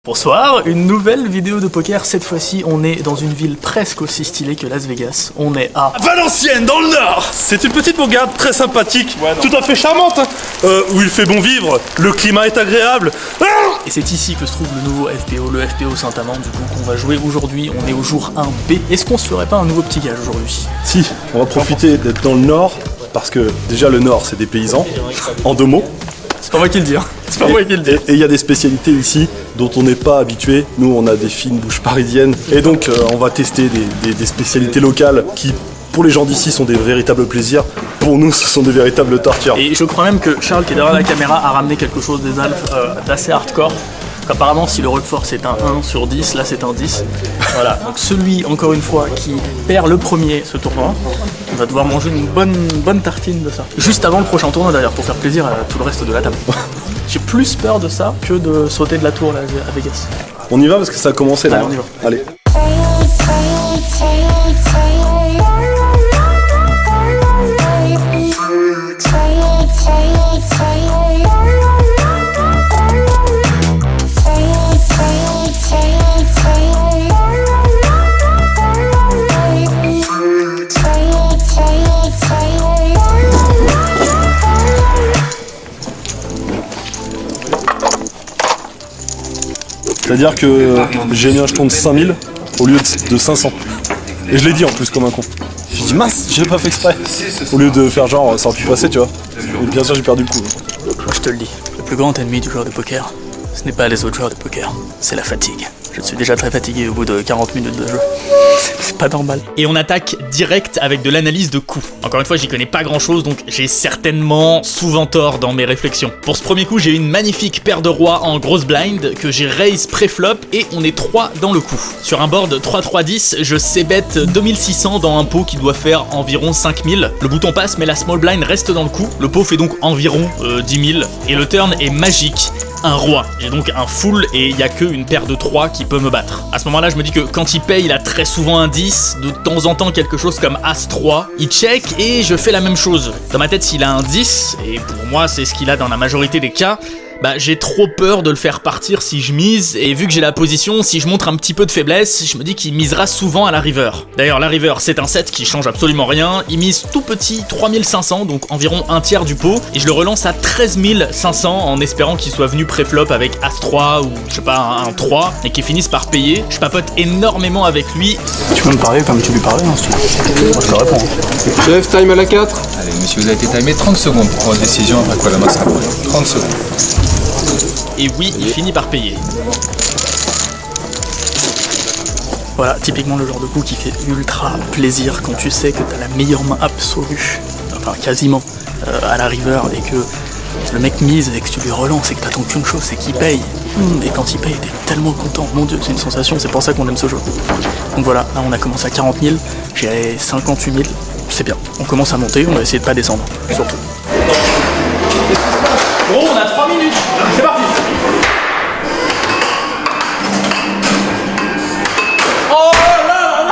Bonsoir, une nouvelle vidéo de poker. Cette fois-ci, on est dans une ville presque aussi stylée que Las Vegas. On est à Valenciennes, dans le Nord. C'est une petite bourgade très sympathique, tout à fait charmante, où il fait bon vivre, le climat est agréable. Et c'est ici que se trouve le nouveau FPO, le FPO Saint-Amand, du coup, qu'on va jouer aujourd'hui. On est au jour 1B. Est-ce qu'on se ferait pas un nouveau petit gage aujourd'hui? Si, on va profiter d'être dans le Nord, parce que déjà le Nord, c'est des paysans, en deux mots. C'est pas moi qui le dis, hein. C'est pas moi qui le dis. Et il y a des spécialités ici dont on n'est pas habitué. Nous, on a des fines bouches parisiennes. Et donc, on va tester des spécialités locales qui, pour les gens d'ici, sont des véritables plaisirs. Pour nous, ce sont des véritables tortures. Et je crois même que Charles, qui est derrière la caméra, a ramené quelque chose des Alpes d'assez hardcore. Donc, apparemment, si le Roquefort c'est un 1 sur 10, là c'est un 10. Voilà, donc celui, encore une fois, qui perd le premier ce tournoi, va devoir manger une bonne tartine de ça. Juste avant le prochain tournoi d'ailleurs, pour faire plaisir à tout le reste de la table. J'ai plus peur de ça que de sauter de la tour là, à Vegas. On y va parce que ça a commencé là. Allez, on y va. Allez. C'est-à-dire que j'ai mis un jeton de 5000 au lieu de 500. Et je l'ai dit en plus comme un con. J'ai dit mince, j'ai pas fait exprès. Au lieu de faire genre ça aurait pu passer, tu vois. Et bien sûr j'ai perdu le coup. Moi je te le dis, le plus grand ennemi du joueur de poker, ce n'est pas les autres joueurs de poker, c'est la fatigue. Je suis déjà très fatigué au bout de 40 minutes de jeu. C'est pas normal. Et on attaque direct avec de l'analyse de coups. Encore une fois, j'y connais pas grand chose, donc j'ai certainement souvent tort dans mes réflexions. Pour ce premier coup, j'ai une magnifique paire de rois en grosse blind que j'ai raise pré-flop et on est 3 dans le coup. Sur un board 3-3-10, je c-bet 2600 dans un pot qui doit faire environ 5000. Le bouton passe, mais la small blind reste dans le coup. Le pot fait donc environ 10 000 et le turn est magique. Un roi, j'ai donc un full et il n'y a qu'une paire de 3 qui peut me battre. À ce moment-là, je me dis que quand il paye, il a très souvent un 10, de temps en temps quelque chose comme As-3. Il check et je fais la même chose. Dans ma tête, s'il a un 10, et pour moi c'est ce qu'il a dans la majorité des cas, bah j'ai trop peur de le faire partir si je mise, et vu que j'ai la position, si je montre un petit peu de faiblesse, je me dis qu'il misera souvent à la river. D'ailleurs la river c'est un set qui change absolument rien, il mise tout petit 3500, donc environ un tiers du pot, et je le relance à 13 500 en espérant qu'il soit venu pré-flop avec As-3 ou je sais pas un 3, et qu'il finisse par payer. Je papote énormément avec lui. Tu peux me parler comme tu lui parlais, hein, si tu veux. Moi je te réponds. Chef, time à la 4. Allez, monsieur, vous avez été timé 30 secondes pour prendre une décision après quoi la masse. 30 secondes. Et oui, il finit par payer. Voilà, typiquement le genre de coup qui fait ultra plaisir quand tu sais que t'as la meilleure main absolue, enfin quasiment, à la river, et que le mec mise et que tu lui relances et que t'attends qu'une chose, c'est qu'il paye. Et quand il paye, t'es tellement content. Mon dieu, c'est une sensation, c'est pour ça qu'on aime ce jeu. Donc voilà, là on a commencé à 40 000, j'ai 58 000, c'est bien. On commence à monter, on va essayer de pas descendre, surtout. Gros, on a 3 minutes, c'est parti. Oh là.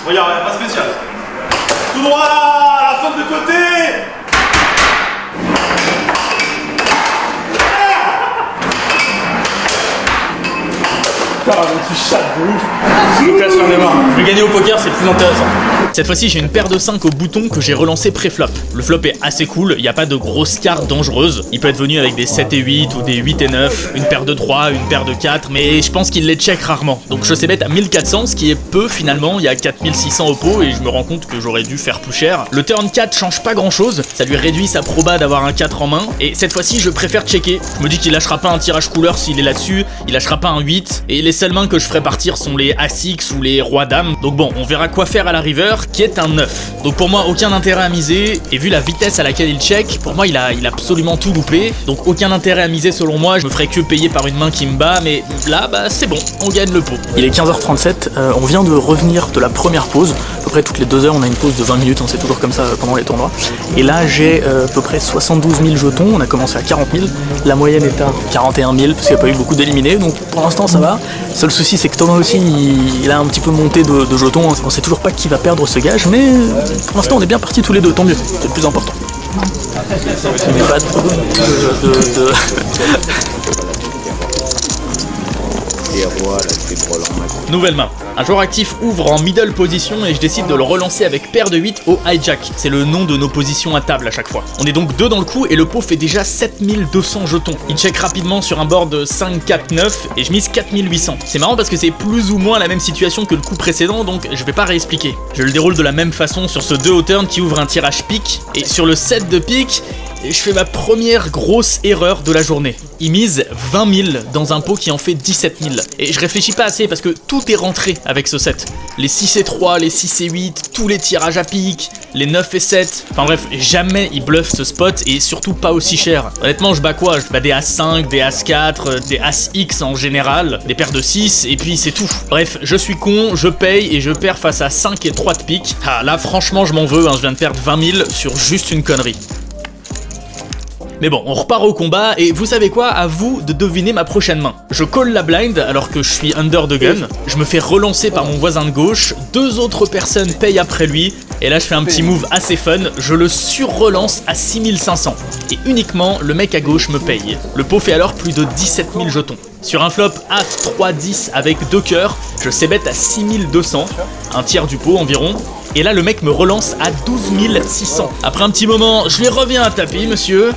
Regarde, pas spécial. Tout droit là, la faute de côté. Je vais gagner au poker, c'est plus intéressant. Cette fois-ci, j'ai une paire de 5 au bouton que j'ai relancé pré-flop. Le flop est assez cool, il n'y a pas de grosses cartes dangereuses. Il peut être venu avec des 7 et 8 ou des 8 et 9, une paire de 3, une paire de 4, mais je pense qu'il les check rarement. Donc je sais bet à 1400, ce qui est peu finalement, il y a 4600 au pot et je me rends compte que j'aurais dû faire plus cher. Le turn 4 change pas grand-chose, ça lui réduit sa proba d'avoir un 4 en main, et cette fois-ci, je préfère checker. Je me dis qu'il lâchera pas un tirage couleur s'il est là-dessus, il lâchera pas un 8, et les seules mains que je ferai partir sont les As-X ou les Rois-Dames. Donc bon, on verra quoi faire à la river, qui est un 9. Donc pour moi, aucun intérêt à miser, et vu la vitesse à laquelle il check, pour moi il a absolument tout loupé, donc aucun intérêt à miser selon moi. Je me ferai que payer par une main qui me bat, mais là bah c'est bon, on gagne le pot. Il est 15h37, on vient de revenir de la première pause. À peu près toutes les 2 heures on a une pause de 20 minutes, hein, c'est toujours comme ça pendant les tournois. Et là j'ai à peu près 72 000 jetons, on a commencé à 40 000, la moyenne est à 41 000 parce qu'il n'y a pas eu beaucoup d'éliminés, donc pour l'instant ça va. Seul souci c'est que Thomas aussi il a un petit peu monté de jetons, on sait toujours pas qui va perdre ce gage, mais pour l'instant on est bien partis tous les deux, tant mieux, c'est le plus important. Mais pas de... des rois, là, des drôles en main. Nouvelle main. Un joueur actif ouvre en middle position et je décide de le relancer avec paire de 8 au hijack. C'est le nom de nos positions à table à chaque fois. On est donc 2 dans le coup et le pot fait déjà 7200 jetons. Il check rapidement sur un board 5, 4, 9 et je mise 4800. C'est marrant parce que c'est plus ou moins la même situation que le coup précédent, donc je vais pas réexpliquer. Je le déroule de la même façon sur ce 2 au turn qui ouvre un tirage pique, et sur le 7 de pique, je fais ma première grosse erreur de la journée. Il mise 20 000 dans un pot qui en fait 17 000. Et je réfléchis pas assez parce que tout est rentré avec ce set. Les 6 et 3, les 6 et 8, tous les tirages à pique, les 9 et 7. Enfin bref, jamais il bluffe ce spot et surtout pas aussi cher. Honnêtement, je bats quoi? Je bats des As5, des As4, des As-X en général, des paires de 6 et puis c'est tout. Bref, je suis con, je paye et je perds face à 5 et 3 de pique. Ah là franchement je m'en veux, hein, je viens de perdre 20 000 sur juste une connerie. Mais bon, on repart au combat, et vous savez quoi? À vous de deviner ma prochaine main. Je call la blind alors que je suis under the gun, je me fais relancer par mon voisin de gauche, 2 autres personnes payent après lui, et là je fais un petit move assez fun, je le sur-relance à 6500. Et uniquement le mec à gauche me paye. Le pot fait alors plus de 17 000 jetons. Sur un flop As 3-10 avec 2 cœurs, je c-bet à 6200, un tiers du pot environ. Et là le mec me relance à 12 600. Après un petit moment, je lui reviens à tapis monsieur.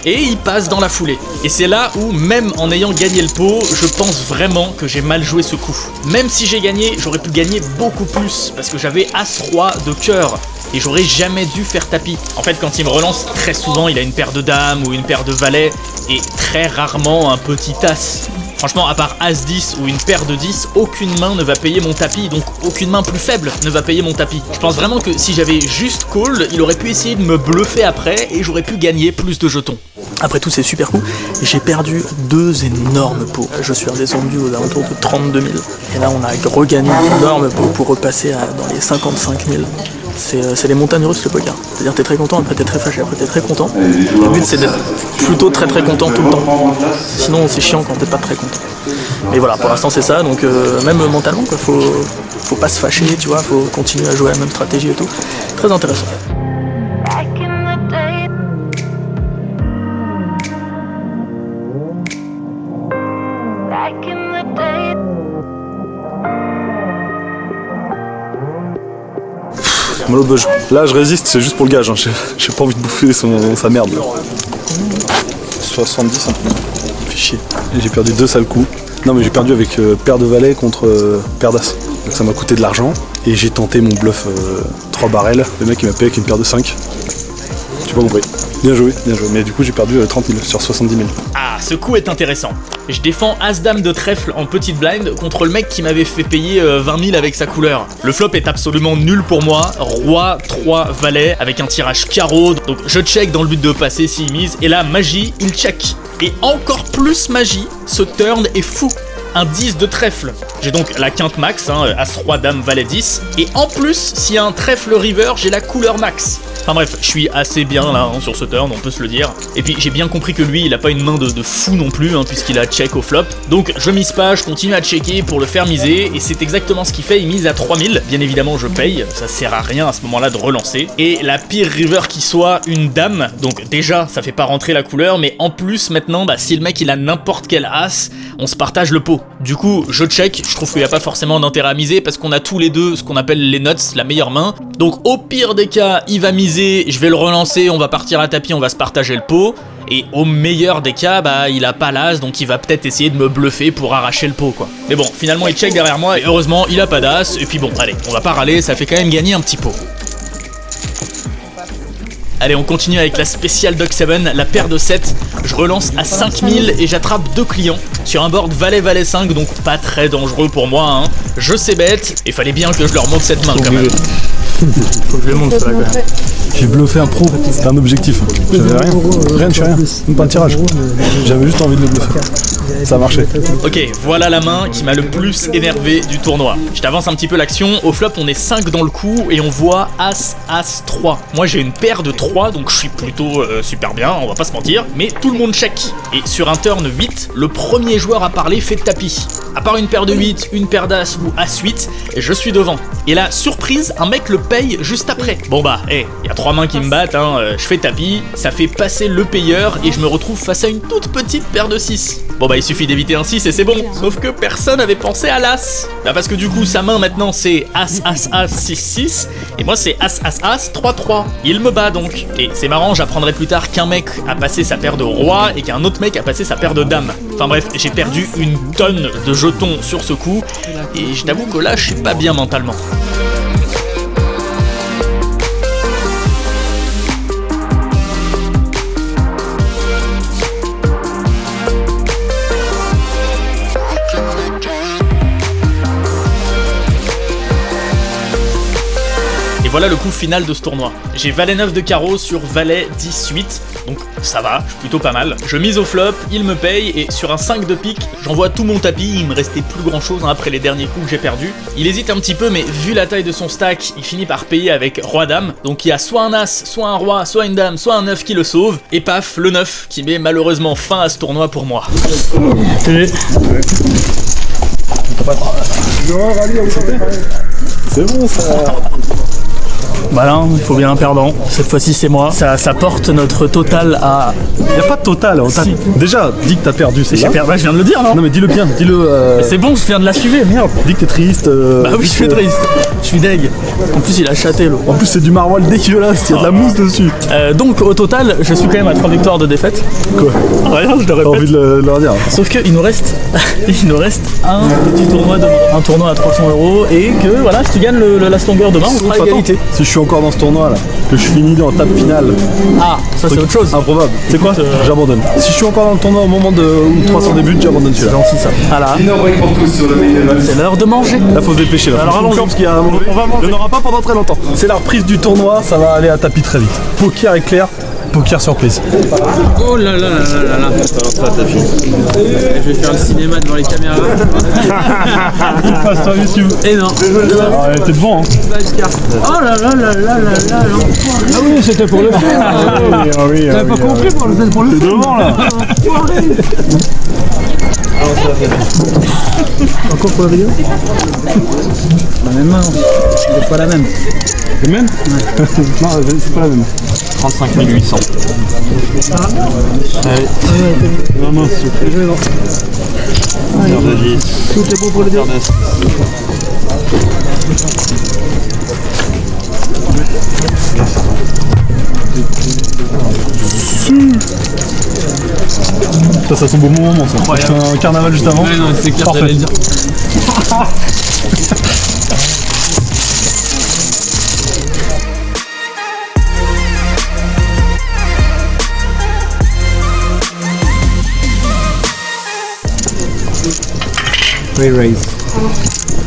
Et il passe dans la foulée. Et c'est là où, même en ayant gagné le pot, je pense vraiment que j'ai mal joué ce coup. Même si j'ai gagné, j'aurais pu gagner beaucoup plus, parce que j'avais As-Roi de cœur. Et j'aurais jamais dû faire tapis. En fait, quand il me relance, très souvent, il a une paire de dames ou une paire de valets, et très rarement un petit As. Franchement, à part As-10 ou une paire de 10, aucune main ne va payer mon tapis, donc aucune main plus faible ne va payer mon tapis. Je pense vraiment que si j'avais juste call, il aurait pu essayer de me bluffer après, et j'aurais pu gagner plus de jetons. Après tout ces super coups, j'ai perdu 2 énormes pots. Je suis redescendu aux alentours de 32 000. Et là, on a regagné d'énormes pots pour repasser dans les 55 000. C'est les montagnes russes le poker. C'est-à-dire t'es très content, après t'es très fâché, après t'es très content. Le but c'est d'être plutôt très content tout le temps. Sinon c'est chiant quand t'es pas très content. Mais voilà, pour l'instant c'est ça, donc même mentalement quoi, faut pas se fâcher, tu vois, faut continuer à jouer la même stratégie et tout. Très intéressant. Là je résiste, c'est juste pour le gage, hein. J'ai pas envie de bouffer sa merde. 70 un peu. Fait chier. Et j'ai perdu 2 sales coups. Non mais j'ai perdu avec paire de valets contre paire d'as. Donc ça m'a coûté de l'argent. Et j'ai tenté mon bluff 3 barrels. Le mec il m'a payé avec une paire de 5. J'ai pas compris. Bien joué. Mais du coup j'ai perdu 30 000 sur 70 000. Ah, ce coup est intéressant. Je défends As-Dame de trèfle en petite blind contre le mec qui m'avait fait payer 20 000 avec sa couleur. Le flop est absolument nul pour moi. Roi, 3, valet avec un tirage carreau. Donc je check dans le but de passer s'il mise. Et là, magie, il check. Et encore plus magie, ce turn est fou. Un 10 de trèfle. J'ai donc la quinte max, hein, As, Roi, Dame, Valet 10. Et en plus, s'il y a un trèfle river, j'ai la couleur max. Enfin bref, je suis assez bien là hein, sur ce turn, on peut se le dire. Et puis j'ai bien compris que lui, il a pas une main de fou non plus, hein, puisqu'il a check au flop. Donc je mise pas, je continue à checker pour le faire miser. Et c'est exactement ce qu'il fait, il mise à 3000. Bien évidemment, je paye, ça sert à rien à ce moment-là de relancer. Et la pire river qui soit, une dame. Donc déjà, ça fait pas rentrer la couleur, mais en plus maintenant, bah, si le mec il a n'importe quel as, on se partage le pot. Du coup, je check, je trouve qu'il n'y a pas forcément d'intérêt à miser parce qu'on a tous les deux ce qu'on appelle les nuts, la meilleure main. Donc au pire des cas, il va miser, je vais le relancer, on va partir à tapis, on va se partager le pot. Et au meilleur des cas, bah il a pas l'as, donc il va peut-être essayer de me bluffer pour arracher le pot quoi. Mais bon, finalement il check derrière moi et heureusement il a pas d'as. Et puis bon, allez, on va pas râler, ça fait quand même gagner un petit pot. Allez, on continue avec la spéciale Dog 7, la paire de 7. Je relance à 5000 et j'attrape 2 clients sur un board Valet 5, donc pas très dangereux pour moi. Hein. Je sais bête, et fallait bien que je leur montre cette main quand même. Faut que je le montre ça quand même. J'ai bluffé un pro, c'était un objectif. J'avais rien de chez rien, même pas un tirage. J'avais juste envie de le bluffer. Ça a marché. Ok, voilà la main qui m'a le plus énervé du tournoi. Je t'avance un petit peu l'action, au flop on est 5 dans le coup et on voit As, As, 3. Moi j'ai une paire de 3 donc je suis plutôt super bien, on va pas se mentir. Mais tout le monde check. Et sur un turn 8, le premier joueur à parler fait tapis. À part une paire de 8, une paire d'As ou As 8, je suis devant. Et là, surprise, un mec le paye juste après. Bon bah, y a 3 mains qui me battent, hein, je fais tapis, ça fait passer le payeur et je me retrouve face à une toute petite paire de 6. Bon bah il suffit d'éviter un 6 et c'est bon. Sauf que personne avait pensé à l'As. Bah parce que du coup sa main maintenant c'est As As As 6 6 et moi c'est As As As 3 3. Il me bat donc. Et c'est marrant, j'apprendrai plus tard qu'un mec a passé sa paire de rois et qu'un autre mec a passé sa paire de dames. Enfin bref, j'ai perdu une tonne de jetons sur ce coup et je t'avoue que là je suis pas bien mentalement. Voilà le coup final de ce tournoi. J'ai valet 9 de carreau sur valet 10-8, donc ça va, je suis plutôt pas mal. Je mise au flop, il me paye, et sur un 5 de pique, j'envoie tout mon tapis, il me restait plus grand chose après les derniers coups que j'ai perdus. Il hésite un petit peu, mais vu la taille de son stack, il finit par payer avec roi-dame, donc il y a soit un as, soit un roi, soit une dame, soit un 9 qui le sauve, et paf, le 9 qui met malheureusement fin à ce tournoi pour moi. C'est bon ça. Bah là, il faut bien un perdant. Cette fois-ci, c'est moi. Ça porte notre total à... Y'a pas de total. Si. Déjà, dis que t'as perdu, c'est ça. Bah, je viens de le dire, non? Non mais dis-le bien, dis-le... C'est bon, je viens de l'assumer, merde. Dis que t'es triste. Bah oui, je suis triste. Je suis deg. En plus, il a châté, l'eau. En plus, c'est du maroilles dégueulasse, il y a de la mousse dessus. Donc, au total, je suis quand même à 3 victoires de défaite. Quoi? Rien, je le répète. T'as envie de leur dire. Sauf qu'il nous reste... un petit tournoi demain. Un tournoi à 300 € et que, voilà, si tu gagnes le last longer demain, on sera à égalité. Si je suis encore dans ce tournoi là, que je finis en table finale. Ah, ça c'est autre chose. Improbable. C'est quoi? J'abandonne. Si je suis encore dans le tournoi au moment où 300 débuts, j'abandonne celui-là. C'est gentil ça. Voilà. C'est l'heure de manger. Là faut se dépêcher là. Alors allons-y. Parce qu'il y a un moment, on va manger. Il n'y en aura pas pendant très longtemps. C'est la reprise du tournoi, ça va aller à tapis très vite. Poker éclair, poker surprise. Oh là là là là là là. Je vais faire le cinéma devant les caméras. Passe sur YouTube. Et non. Ah, t'es devant hein. Oh là là là là là là. Ah oui, c'était pour le faire. Ah oui. T'avais pas compris pour le faire. T'es devant là. Encore pour la vidéo? La même main, des fois la même. La même? Ouais. Non, c'est pas la même. 35 800. Allez. La main, s'il te plaît. Tout est bon pour le dire. Ça sent beau moment ça. C'est un carnaval juste avant. Ouais, non, c'est clair, parfait. j'allais le dire. Raise.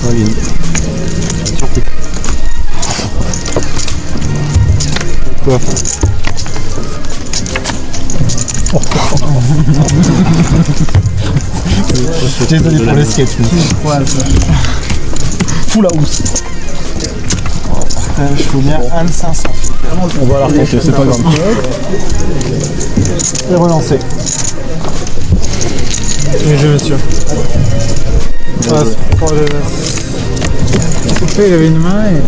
All-in. Surpris. Quoi? Désolé pour le sketch. Full house. Je faut bien 1,500. On va la retenter, c'est pas grave. Et relancer. Et je monsieur. Ah, il avait une main et...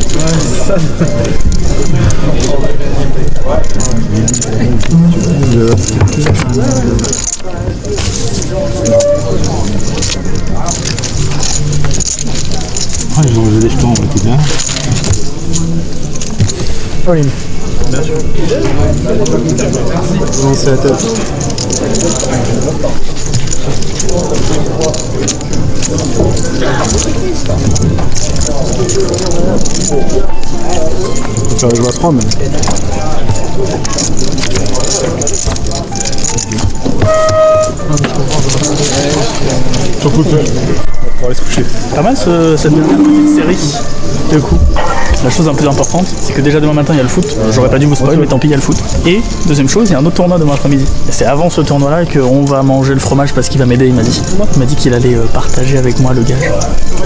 Ah, ils ont enlevé des jetons, on était bien. Oui. Bien sûr. Lancer la tête. On peut faire le jeu à 3 mais... J'en peux plus. On va aller se coucher. Pas mal cette dernière petite série de coups. La chose la plus importante, c'est que déjà demain matin il y a le foot. J'aurais pas dû vous spoil, mais tant pis, il y a le foot. Et deuxième chose, il y a un autre tournoi demain après-midi. Et c'est avant ce tournoi-là qu'on va manger le fromage parce qu'il va m'aider, il m'a dit. Il m'a dit qu'il allait partager avec moi le gage.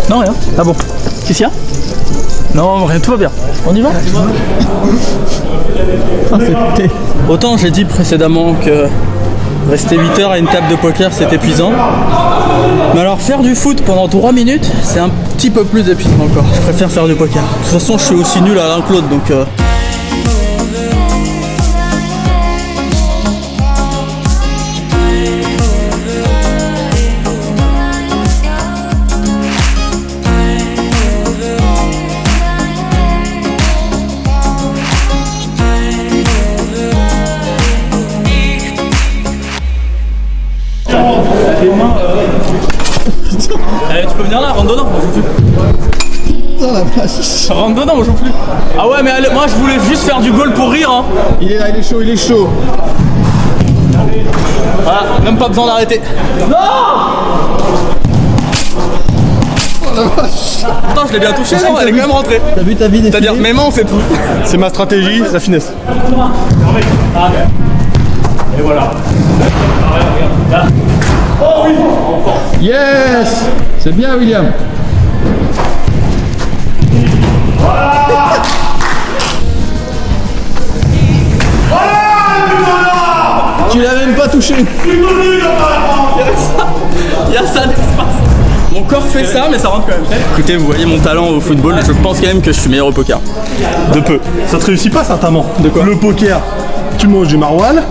Non, rien. Ah bon. Qu'est-ce qu'il y a? Non, rien, tout va bien. On y va? Autant j'ai dit précédemment que rester 8 heures à une table de poker c'est épuisant. Mais alors faire du foot pendant 3 minutes, c'est un petit peu plus épuisant encore. Je préfère faire du poker. De toute façon je suis aussi nul à l'un que l'autre donc... peux venir là, rentre dedans, on joue plus. Rentre dedans, on joue plus. Ah ouais, mais allez, moi je voulais juste faire du goal pour rire. Hein. Il est là, il est chaud, il est chaud. Voilà, même pas besoin d'arrêter. Non. Attends, je l'ai bien touché, non, elle est quand même rentrée. T'as vu ta vie défiler? C'est-à-dire, mes mains on fait plus. C'est ma stratégie, la finesse. Et voilà. Yes. C'est bien, William. Tu l'as même pas touché. Il y a ça d'espace. Mon corps fait ça, mais ça rentre quand même. Écoutez, vous voyez mon talent au football, je pense quand même que je suis meilleur au poker. De peu. Ça te réussit pas certainement. De quoi? Le poker, tu manges du maroilles.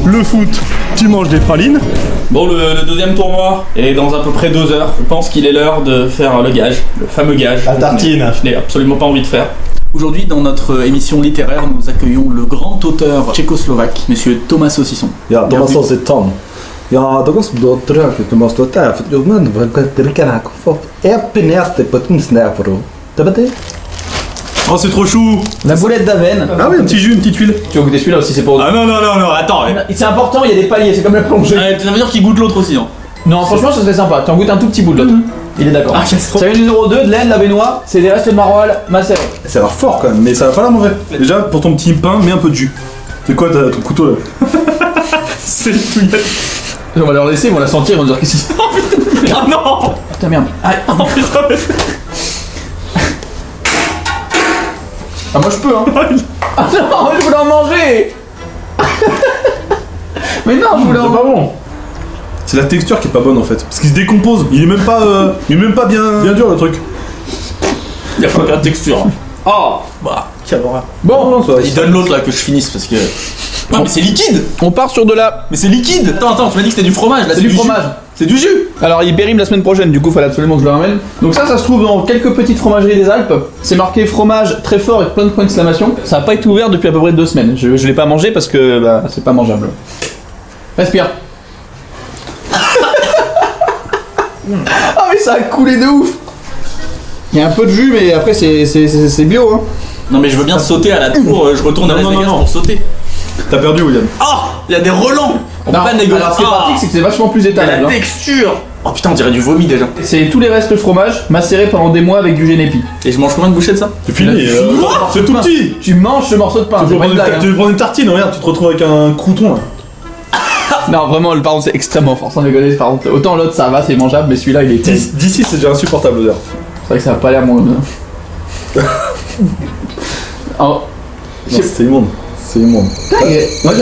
Le foot, tu manges des pralines. Bon, le deuxième tournoi est dans à peu près 2 heures. Je pense qu'il est l'heure de faire le gage, le fameux gage. La tartine. Je n'ai absolument pas envie de faire. Aujourd'hui, dans notre émission littéraire, nous accueillons le grand auteur tchécoslovaque, monsieur Thomas Saucisson. Ja, Thomas Bienvenue. Saucisson. Ja, då måste du dra för Thomas Saucisson för jag menar vad det kan ha fått. Nästa på den snäpp för. Det var det. Oh, c'est trop chou. La boulette d'Aven. Ah oui, un petit jus, une petite huile. Tu vas goûter celui-là aussi, c'est pour. Ah non, attends. C'est important, il y a des paliers, c'est comme la plongée. Ça veut dire qu'il goûte l'autre aussi. Hein. Non, franchement, ça serait sympa. Tu en goûtes un tout petit bout de l'autre. Il est d'accord. Ah, c'est trop. Ça vient du 02, de laine, la baignoire, c'est des restes de maroilles macérés. Ça a l'air fort quand même, mais ça va pas l'air mauvais. Déjà, pour ton petit pain, mets un peu de jus. C'est quoi ton couteau là? C'est le touillette. On va leur laisser, ils vont la sentir, ils vont dire qu'est-ce que c'est. Oh putain. Ah non. Putain, merde. Ah oh, putain, mais c'est- Ah, moi je peux, hein. Ah non, je voulais en manger. Mais non, je voulais en C'est pas bon. C'est la texture qui est pas bonne en fait. Parce qu'il se décompose. Il est même pas, bien dur le truc. Il y a pas de texture. Oh, bah, quelle horreur. Bon, ça va. Il donne l'autre là que je finisse parce que. Non, mais c'est liquide. On part sur de la. Mais c'est liquide. Attends, tu m'as dit que c'était du fromage là. C'est du jus. fromage. C'est du jus. Alors il périme la semaine prochaine, du coup fallait absolument que je le ramène. Donc ça se trouve dans quelques petites fromageries des Alpes. C'est marqué fromage très fort avec plein de points d'exclamation. Ça n'a pas été ouvert depuis à peu près 2 semaines. Je l'ai pas mangé parce que bah, c'est pas mangeable. Respire. Ah mais ça a coulé de ouf. Il y a un peu de jus mais après c'est bio hein. Non, mais je veux bien sauter à la tour. Je retourne à Las Vegas pour sauter. T'as perdu, William. Oh, il y a des relents. On peut Non, pas négocier. alors ce qui est pratique c'est que c'est vachement plus la étalable. hein. texture. Oh putain, on dirait du vomi déjà. C'est tous les restes de fromage macérés pendant des mois avec du génépi. Et je mange combien de bouchées de ça? C'est fini. C'est tout petit. Tu manges ce morceau de pain, Tu c'est veux pas une prendre blague. hein. tu veux prendre une tartine, regarde, tu te retrouves avec un crouton là. Non, vraiment, le par contre, c'est extrêmement fort, sans déconner. Par contre, autant l'autre ça va, c'est mangeable, mais celui-là il est terrible. D'ici, c'est déjà insupportable l'odeur. C'est vrai que ça a pas l'air bon. Oh. Non, c'est immonde. C'est immonde. Moi,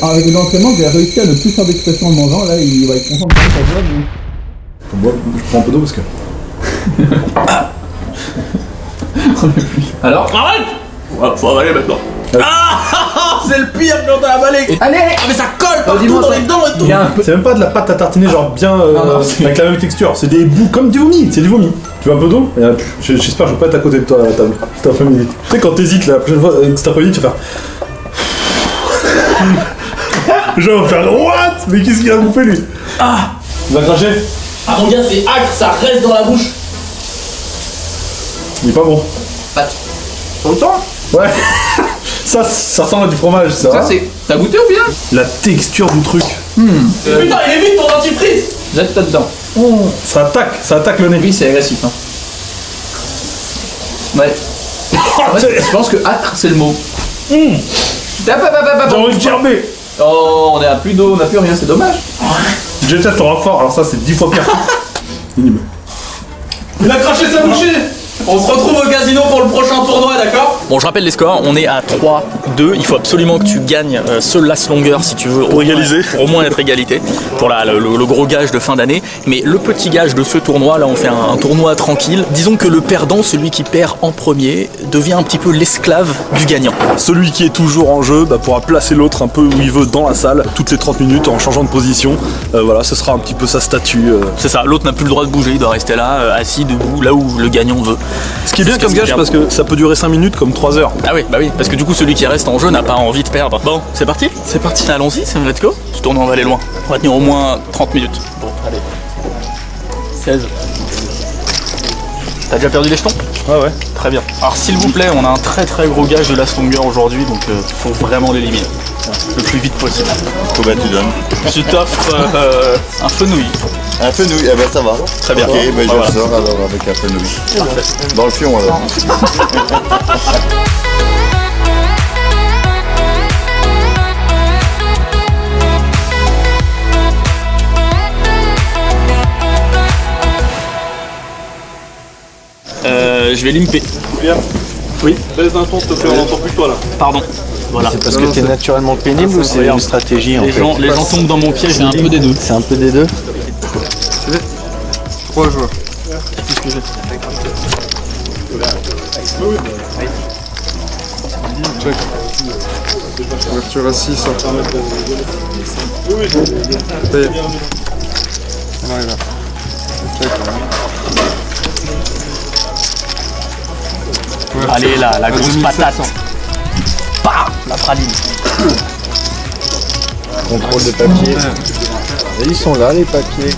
avec l'entraînement, j'ai réussi à ne plus faire d'expression en mangeant. Là, il va être content de faire sa voix. Faut boire- Je prends un peu d'eau parce que. Alors Ouais, faut avaler maintenant. Ah, c'est le pire quand t'as avalé. Allez. Ah, mais ça colle partout dis-moi, dans ça- les dents et tout. Il y a un peu. C'est même pas de la pâte à tartiner, genre bien. non, c'est- avec la même texture. C'est des bouts comme du vomi. C'est du vomi. Tu veux un peu d'eau? Il y en a plus. J'espère que je vais pas être à côté de toi à la table cet après-midi. Tu sais, quand t'hésites la prochaine fois, cet après-midi, tu vas faire. Je vais faire what? Mais qu'est-ce qu'il a bouffé lui? Ah, Il va cracher? ah mon gars, c'est acre, ça reste dans la bouche. Il est pas bon. Autant. Ouais. Ça ressemble à du fromage, ça. Ça, c'est. T'as goûté au final La texture du truc. Putain, il est vite ton dentifrice. Jette ça dedans. Ça attaque le nez. Oui, c'est agressif. Hein. Ouais. Ouais, je pense que âcre, c'est le mot. J'ai envie de gerber. Oh, on est à plus d'eau, on a plus rien, c'est dommage. Je teste en fort, alors ça c'est 10 fois pire. Il a craché sa bouchée. On se retrouve au casino pour le prochain tournoi, d'accord? Bon, je rappelle les scores, on est à 3-2. Il faut absolument que tu gagnes ce last longueur si tu veux. Pour égaliser. Pour au moins être égalité. Pour le gros gage de fin d'année. Mais le petit gage de ce tournoi, là on fait un tournoi tranquille. Disons que le perdant, celui qui perd en premier, devient un petit peu l'esclave du gagnant. Celui qui est toujours en jeu pourra placer l'autre un peu où il veut dans la salle, toutes les 30 minutes en changeant de position. Voilà, ce sera un petit peu sa statue. C'est ça, l'autre n'a plus le droit de bouger, il doit rester là, assis, debout, là où le gagnant veut. Ce qui est bien comme gage parce que ça peut durer 5 minutes comme 3 heures. Ah oui, bah oui, parce que du coup celui qui reste en jeu n'a pas envie de perdre. Bon, c'est parti? C'est parti. Allons-y, let's go. Ce tournoi on va aller loin. On va tenir au moins 30 minutes. Bon, allez. 16. T'as déjà perdu les jetons? Ouais. Très bien. Alors s'il vous plaît, on a un très gros gage de last longer aujourd'hui, donc faut vraiment l'éliminer. Le plus vite possible. Combien tu donnes? Je t'offre un fenouil. Un fenouil, eh ben ça va. Très bien. Ok, ben Voilà. je sors alors avec un fenouil. Dans le fion alors. Je vais limper. Bien. Oui. Baisse d'un ton, s'il te plaît, on n'entend plus que toi là. Pardon. Voilà. C'est parce que t'es naturellement pénible ou c'est une stratégie en Les fait? gens tombent dans mon piège, j'ai un peu des deux. C'est un peu des deux. 3 joueurs. Check. Ouverture à 6. Ça y est. On arrive là. Check. Allez là, la grosse patate. Bah, la praline. Contrôle de papier. Et ils sont là les papiers.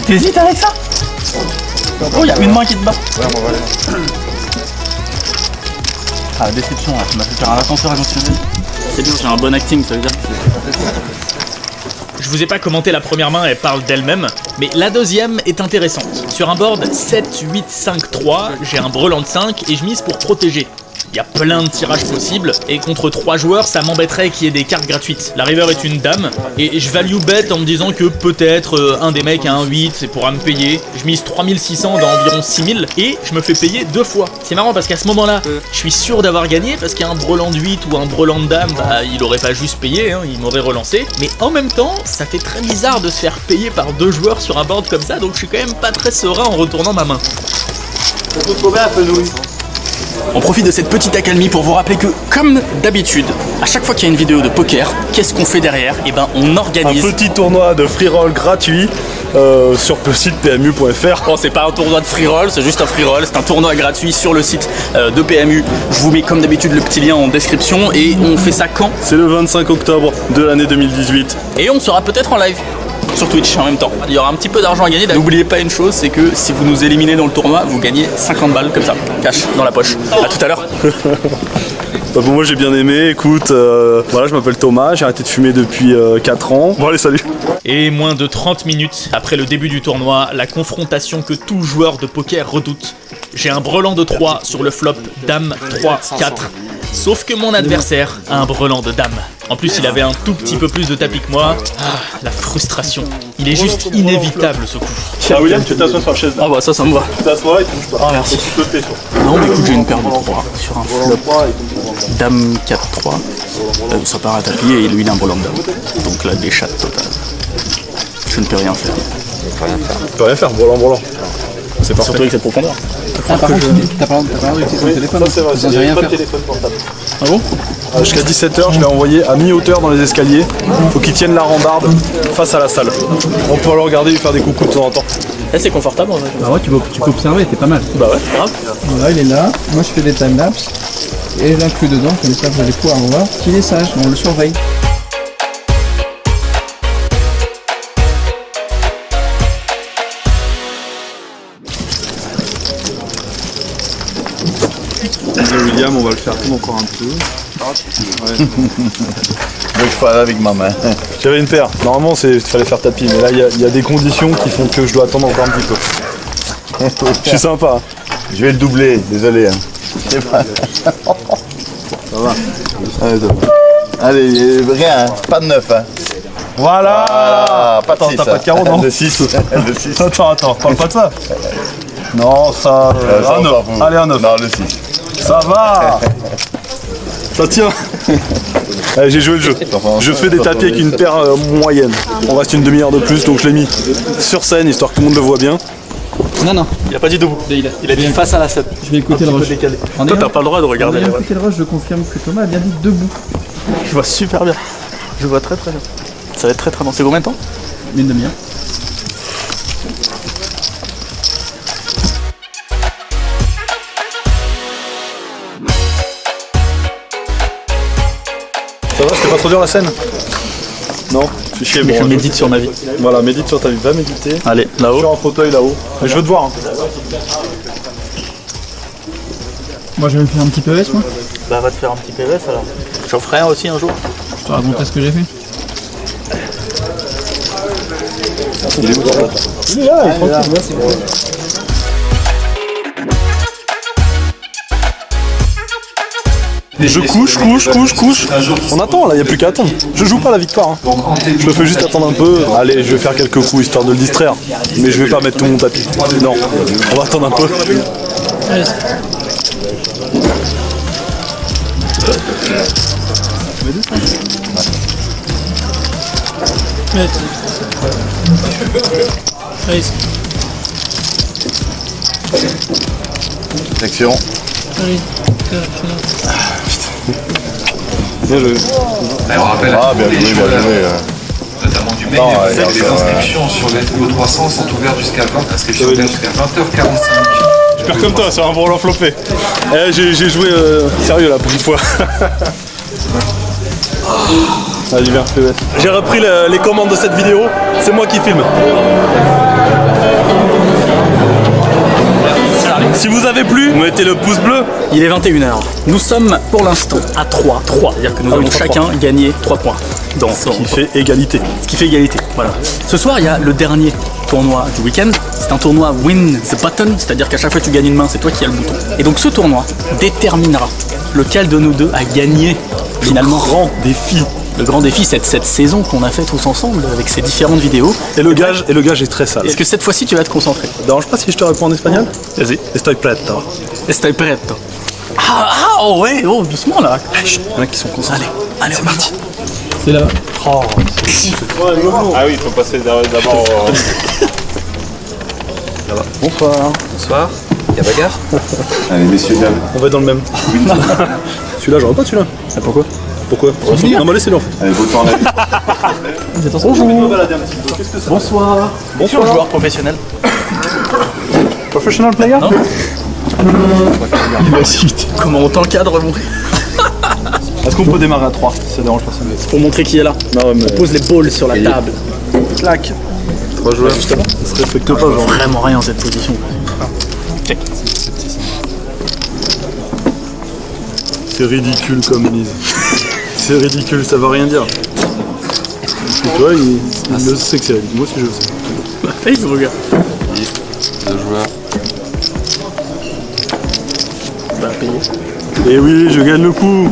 T'hésites avec ça? Oh, y'a une main qui te bat. Ah, déception, là. Tu m'as fait faire un ascenseur émotionnel. C'est bien, j'ai un bon acting, ça veut dire. Je vous ai pas commenté la première main, elle parle d'elle-même, mais la deuxième est intéressante. Sur un board 7, 8, 5, 3, j'ai un brelan de 5 et je mise pour protéger. Il y a plein de tirages possibles, et contre 3 joueurs, ça m'embêterait qu'il y ait des cartes gratuites. La river est une dame, et je value bet en me disant que peut-être un des mecs a un 8, c'est pourra me payer. Je mise 3600 dans environ 6000, et je me fais payer 2 fois. C'est marrant parce qu'à ce moment-là, je suis sûr d'avoir gagné, parce qu'il y a un brelan de 8 ou un brelan de dame, bah, il aurait pas juste payé, hein, il m'aurait relancé. Mais en même temps, ça fait très bizarre de se faire payer par 2 joueurs sur un board comme ça, donc je suis quand même pas très serein en retournant ma main. On profite de cette petite accalmie pour vous rappeler que, comme d'habitude, à chaque fois qu'il y a une vidéo de poker, qu'est-ce qu'on fait derrière? Eh ben, on organise Un petit tournoi de free roll gratuit sur le site pmu.fr. Bon, c'est pas un tournoi de free roll, c'est juste un free roll, c'est un tournoi gratuit sur le site de PMU. Je vous mets comme d'habitude le petit lien en description et on fait ça quand? C'est le 25 octobre de l'année 2018. Et on sera peut-être en live sur Twitch en même temps. Il y aura un petit peu d'argent à gagner. N'oubliez pas une chose, c'est que si vous nous éliminez dans le tournoi, vous gagnez 50 balles comme ça, cash dans la poche. À tout à l'heure. Bah bon, moi j'ai bien aimé, écoute, voilà, je m'appelle Thomas, j'ai arrêté de fumer depuis 4 ans. Bon allez, salut. Et moins de 30 minutes après le début du tournoi, la confrontation que tout joueur de poker redoute. J'ai un brelan de 3 sur le flop Dame 3, 4. Sauf que mon adversaire a un brelan de Dame. En plus, il avait un tout petit peu plus de tapis que moi. Ah, la frustration. Il est juste inévitable ce coup. Ah William, tu t'assois sur la chaise là. Ah bah ça me va. Tu t'assois et tu bouges pas. Ah merci. Tu te tais toi. Non, du coup j'ai une paire de 3 sur un flop Dame 4, 3. Ça part à tapis et lui il a un brelan de Dame. Donc là, des chattes totales. Je ne peux rien faire. Tu peux rien faire, volant. C'est parfait. Surtout avec cette profondeur. T'as pas le droit d'utiliser ton téléphone. Ça c'est vrai, Ça, il j'ai n'y rien a pas de faire. téléphone portable. Ah bon? Jusqu'à 17h, je l'ai envoyé à mi-hauteur dans les escaliers. Faut qu'il tienne la rambarde face à la salle. On peut le regarder et lui faire des coucous de temps en temps. Eh, c'est confortable en vrai. Bah ouais, tu peux observer, t'es pas mal. Bah ouais, grave. Voilà, il est là. Moi, je fais des timelapses. Et je l'inclus dedans, comme ça, vous allez pouvoir voir qu'il est sage. On le surveille. William, on va le faire comme encore un peu. Je ferai avec ma main. J'avais une paire. Normalement, il fallait faire tapis, mais là, il y a des conditions qui font que je dois attendre encore un petit peu. Je suis sympa. Hein. Je vais le doubler, désolé. Hein. Je sais pas. Ça va. Allez, ça va. Allez, rien, hein. Pas de 9. Hein. Voilà. Ah, pas de Attends, 6. t'as pas de carreau, non? De 6. De 6. Attends, parle pas de ça. Non, ça. Ça, un 9. vous. Allez, un 9. Non, le 6. Ça va. Ça tient. Allez, j'ai joué le jeu. Je fais des tapis avec une paire moyenne. On reste une demi-heure de plus, donc je l'ai mis sur scène, histoire que tout le monde le voit bien. Non. Il a pas dit debout. Il a dit face à la scène. Je vais écouter le rush. En Toi, ayant- t'as pas le droit de en regarder. ayant écouté le rush, je confirme que Thomas a bien dit debout. Je vois super bien. Je vois très bien. Ça va être très bon. C'est combien de temps? Une demi-heure. Ça va, c'était pas trop dur la scène? Non. Fais chier, Je bon, médite sur ma vie. Voilà, médite sur ta vie, va méditer. Allez, là-haut. Sur un fauteuil là-haut. Mais je veux te voir. Hein. Moi, je vais me faire un petit PES, moi. Bah, va te faire un petit PVS alors. J'en ferai un aussi un jour. Je te raconterai ce que j'ai fait. Il est où ton pote ? Il est là, il est tranquille. Je couche. On attend là, y a plus qu'à attendre. Je joue pas la victoire. Hein. Je le fais juste attendre un peu. Allez, je vais faire quelques coups histoire de le distraire. Mais je vais pas mettre tout mon tapis. Non, on va attendre un peu. Section. Bien joué. On rappelle Ah, bien joué. notamment du mail. Les inscriptions sur l'FBO 300 sont ouvertes jusqu'à 20h45. Je perds comme toi, c'est un bon l'enveloppé. J'ai joué sérieux là pour une fois. Allez, viens, fais. J'ai repris les commandes de cette vidéo, c'est moi qui filme. Si vous avez plu, mettez le pouce bleu. Il est 21h. Nous sommes pour l'instant à 3. C'est-à-dire que nous avons chacun gagné 3 points. Qui fait égalité. Ce qui fait égalité. Voilà. Ce soir, il y a le dernier tournoi du week-end. C'est un tournoi Win the Button, c'est-à-dire qu'à chaque fois que tu gagnes une main, c'est toi qui as le bouton. Et donc ce tournoi déterminera lequel de nous deux a gagné finalement le grand défi cette saison qu'on a fait tous ensemble avec ces différentes vidéos. Et le gage est très sale. Est-ce que cette fois-ci tu vas te concentrer? Ça te dérange pas si je te réponds en espagnol? Vas-y. Estoy preto. Estoy preto. Ah ouais, oh doucement là. Il y en a qui sont concentrés. Allez, c'est parti. C'est là-bas. Ah oui, il faut passer d'abord. Bonsoir. Bonsoir. Y'a bagarre? Allez, messieurs, dames. On va être dans le même. Celui-là, j'aurais pas celui-là. Ah, pourquoi? Non, mais laissez-le en fait. Allez, beau temps la vie. Bonsoir. Bonsoir joueur professionnel. Professional player? Non. Comment on t'encadre mon? Est-ce qu'on peut démarrer à 3 si ça dérange personne? Pour montrer qui est là. Non, mais. On pose les balls sur la table. Clac. 3 joueurs. Justement. Ça se respecte pas, genre. Vraiment rien en cette position. Check. C'est ridicule comme mise. C'est ridicule, ça veut rien dire. Et toi, il le sait que c'est ridicule. Moi aussi, je le sais. Bah, face, regarde. 2 joueurs. Bah, payé. Et oui, je gagne le coup.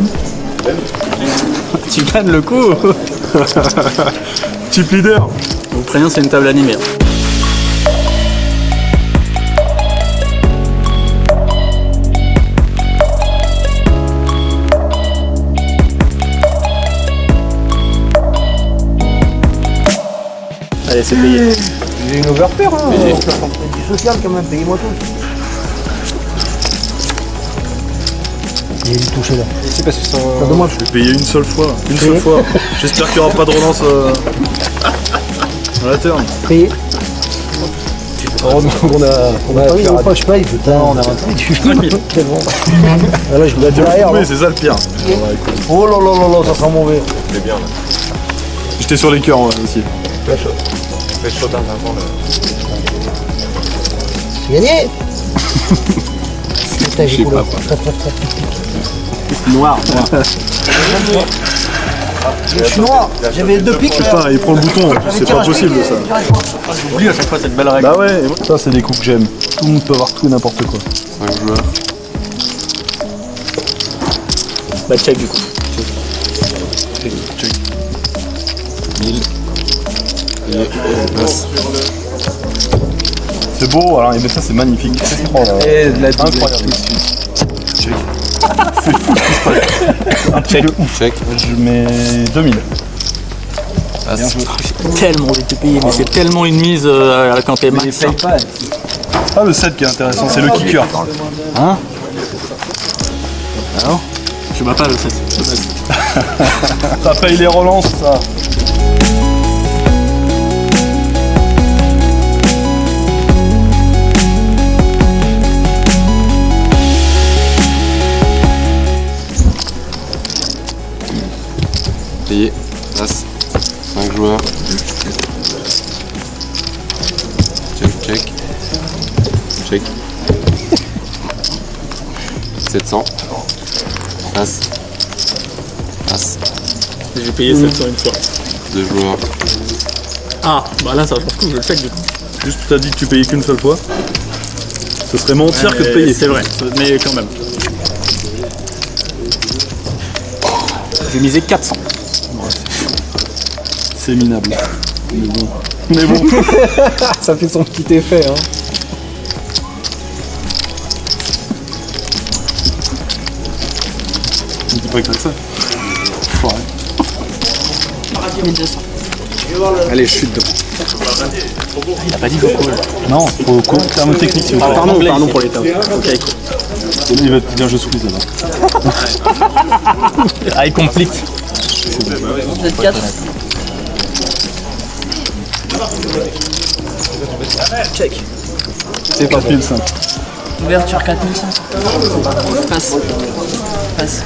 Tu gagnes le coup. Type leader. Mon prénom, c'est une table animée. Allez, c'est payé. J'ai une ouverture, hein. Du social quand même, payez-moi tout. Il y a une touche là. C'est parce que ça. C'est dommage. Je vais payer une seule fois. J'espère qu'il n'y aura pas de relance à la terme. Payé. Heureusement qu'on a pas eu pas je paye, putain, on a un truc. C'est bon. Là, je voulais derrière. Oui, c'est ça le pire. Oh là là là là, ça sent mauvais. C'est bien là. J'étais sur les cœurs aussi. Fais chaud d'un avant là. J'ai gagné. Putain, j'ai coulé. Noir. Je suis noir. J'avais 2 pics. Putain, il prend le bouton. C'est pas possible ça. J'oublie à chaque fois cette belle règle. Bah ouais, ça c'est des coups que j'aime. Tout le monde peut avoir tout et n'importe quoi. 5 joueurs. Bah, check du coup. Check. 1000. C'est beau, alors mais ça c'est magnifique. Et de la Incroyable. C'est fou ce qui se passe. Un truc de ouf. Check. Je mets 2000. Tellement envie de te payer, mais c'est tellement une mise quand t'es max. C'est pas le set qui est intéressant, c'est le kicker. Hein? Alors je bats pas le 7. Ça paye les relances, ça. Payé. As. 5 joueurs. fric. 700. Passe. Passe. J'ai payé 700 une fois. 2 joueurs. Ah, bah là ça change tout, je le check du coup. Juste tu t'as dit que tu payais qu'une seule fois. Ce serait mentir que de payer. C'est vrai, mais quand même. J'ai misé 400. C'est minable. Mais bon. Ça fait son petit effet, hein. On dit pas que ça. Foiré. 1200. Allez, je suis dedans. Il a pas dit Coco là. Non, faut terme technique s'il vous plaît. Pardon pour les tables. Ok, cool. Il va te dire je squeeze là-bas. I complete. Vous êtes 4. Check. C'est parti le 5. Ouverture 4500. Passe. Passe.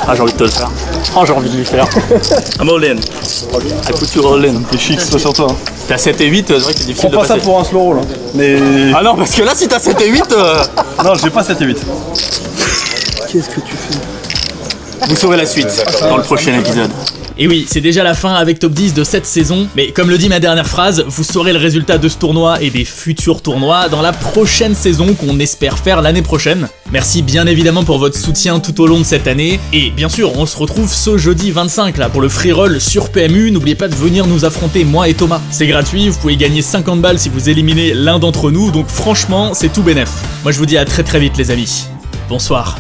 Ah, j'ai envie de te le faire. Oh, j'ai envie de lui faire. I'm all in. I put you all in. Et chic, c'est sur toi. T'es à 7 et 8, c'est vrai que c'est difficile Prends de pas passer. ça pour un slow roll. Hein. Mais. Ah non, parce que là, si t'as 7 et 8, Non, j'ai pas 7 et 8. Qu'est-ce que tu fais? vous saurez la suite dans le prochain épisode. Et oui, c'est déjà la fin avec Top 10 de cette saison, mais comme le dit ma dernière phrase, vous saurez le résultat de ce tournoi et des futurs tournois dans la prochaine saison qu'on espère faire l'année prochaine. Merci bien évidemment pour votre soutien tout au long de cette année, et bien sûr, on se retrouve ce jeudi 25 là pour le free roll sur PMU, n'oubliez pas de venir nous affronter moi et Thomas. C'est gratuit, vous pouvez gagner 50 balles si vous éliminez l'un d'entre nous, donc franchement, c'est tout bénef. Moi je vous dis à très vite les amis. Bonsoir.